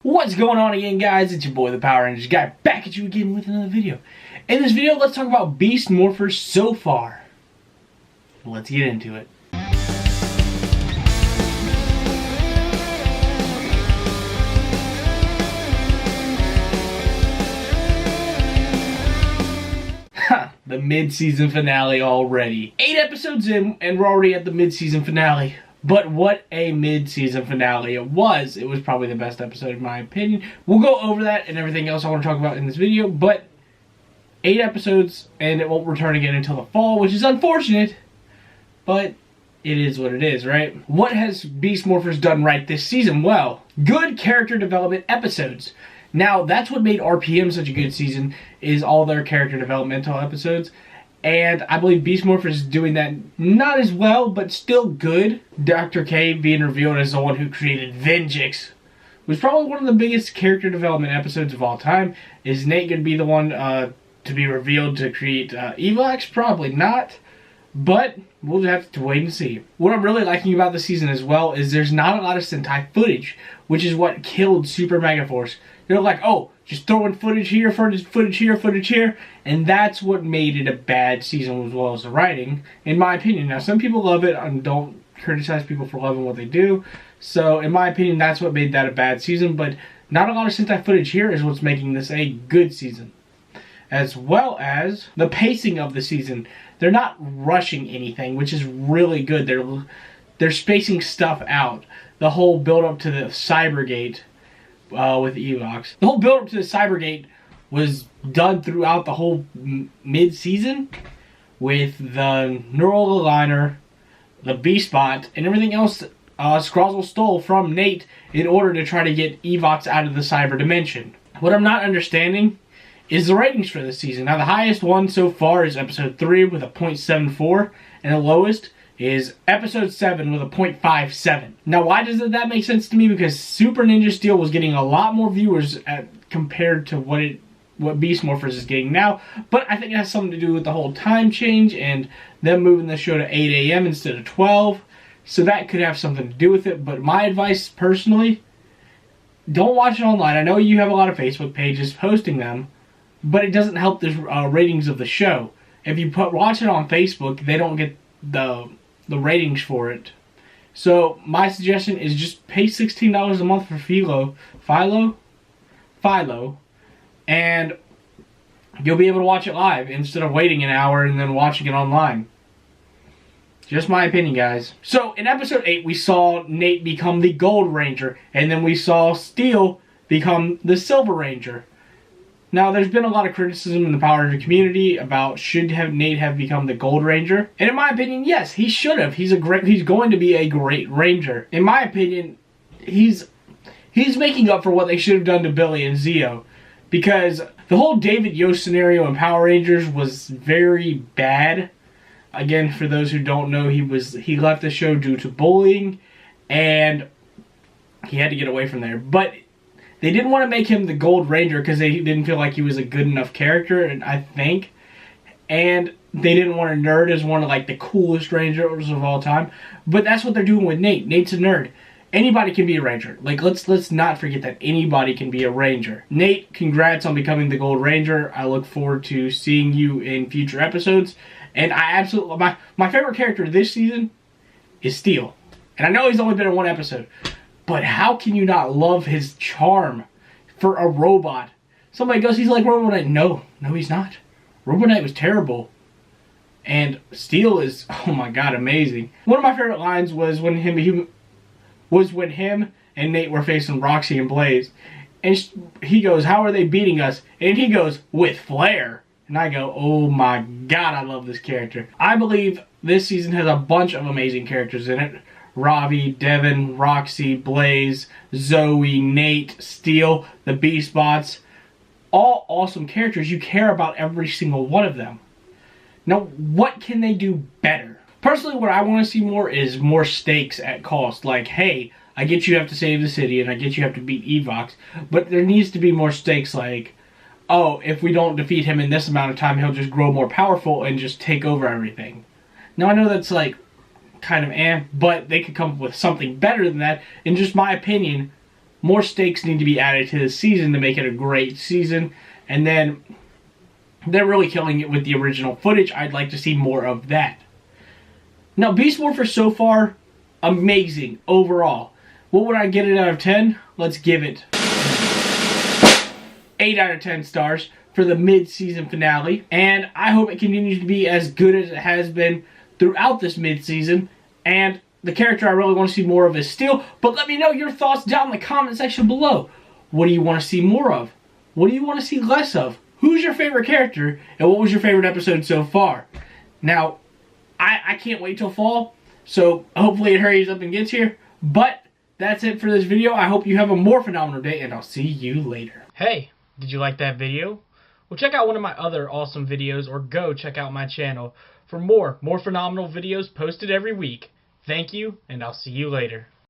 What's going on again, guys? It's your boy, the Power Rangers guy, back at you again with another video. In this video, let's talk about Beast Morphers so far. Let's get into it. The mid-season finale already. 8 episodes in, and we're already at the mid-season finale. But what a mid-season finale it was. It was probably the best episode in my opinion. We'll go over that and everything else I want to talk about in this video. But 8 episodes and it won't return again until the fall, which is unfortunate. But it is what it is, right? What has Beast Morphers done right this season? Well, good character development episodes. Now, that's what made RPM such a good season, is all their character developmental episodes. And I believe Beast Morphers is doing that not as well, but still good. Dr. K being revealed as the one who created Venjix was probably one of the biggest character development episodes of all time. Is Nate going to be the one to be revealed to create Evox? Probably not. But we'll have to wait and see. What I'm really liking about the season as well is there's not a lot of Sentai footage, which is what killed Super Mega Force. They're like, oh, just throwing footage here, footage here, footage here. And that's what made it a bad season as well as the writing, in my opinion. Now, some people love it and don't criticize people for loving what they do. So, in my opinion, that's what made that a bad season. But not a lot of Sentai footage here is what's making this a good season. As well as the pacing of the season. They're not rushing anything, which is really good. They're spacing stuff out. The whole build-up to the Cybergate with Evox. The whole build-up to the Cybergate was done throughout the whole mid-season with the Neural Aligner, the B-Spot, and everything else Scrozzle stole from Nate in order to try to get Evox out of the Cyber Dimension. What I'm not understanding is the ratings for this season. Now, the highest one so far is episode 3 with a 0.74, and the lowest is episode 7 with a 0.57. Now, why doesn't that make sense to me? Because Super Ninja Steel was getting a lot more viewers compared to what Beast Morphers is getting now. But I think it has something to do with the whole time change and them moving the show to 8 a.m. instead of 12. So that could have something to do with it. But my advice personally, don't watch it online. I know you have a lot of Facebook pages posting them, but it doesn't help the ratings of the show. If you watch it on Facebook, they don't get the ratings for it. So my suggestion is just pay $16 a month for Philo, and you'll be able to watch it live instead of waiting an hour and then watching it online. Just my opinion, guys. So in episode 8, we saw Nate become the Gold Ranger, and then we saw Steel become the Silver Ranger. Now, there's been a lot of criticism in the Power Ranger community about should Nate have become the Gold Ranger. And in my opinion, yes, he should have. He's going to be a great Ranger. In my opinion, he's making up for what they should have done to Billy and Zeo. Because the whole David Yost scenario in Power Rangers was very bad. Again, for those who don't know, he left the show due to bullying, and he had to get away from there. But they didn't want to make him the Gold Ranger because they didn't feel like he was a good enough character, I think. And they didn't want a nerd as one of like the coolest Rangers of all time. But that's what they're doing with Nate. Nate's a nerd. Anybody can be a Ranger. Like, let's not forget that anybody can be a Ranger. Nate, congrats on becoming the Gold Ranger. I look forward to seeing you in future episodes. And I absolutely, my favorite character this season is Steel. And I know he's only been in one episode, but how can you not love his charm for a robot? Somebody goes, he's like Robonite. No, he's not. Robonite was terrible. And Steel is, oh my god, amazing. One of my favorite lines was when him and Nate were facing Roxy and Blaze. And he goes, how are they beating us? And he goes, with flair. And I go, oh my god, I love this character. I believe this season has a bunch of amazing characters in it. Ravi, Devin, Roxy, Blaze, Zoe, Nate, Steel, the B-Spots. All awesome characters. You care about every single one of them. Now, what can they do better? Personally, what I want to see more is more stakes at cost. Like, hey, I get you have to save the city, and I get you have to beat Evox. But there needs to be more stakes like, oh, if we don't defeat him in this amount of time, he'll just grow more powerful and just take over everything. Now, I know that's like kind of but they could come up with something better than that. In just my opinion, more stakes need to be added to this season to make it a great season. And then they're really killing it with the original footage. I'd like to see more of that. Now, Beast Morphers so far, amazing overall. What would I get it out of 10? Let's give it 8 out of 10 stars for the mid-season finale. And I hope it continues to be as good as it has been throughout this mid-season. And the character I really want to see more of is Steel. But let me know your thoughts down in the comment section below. What do you want to see more of? What do you want to see less of? Who's your favorite character? And what was your favorite episode so far? Now, I can't wait till fall. So hopefully it hurries up and gets here. But that's it for this video. I hope you have a more phenomenal day, and I'll see you later. Hey, did you like that video? Well, check out one of my other awesome videos, or go check out my channel for more phenomenal videos posted every week. Thank you, and I'll see you later.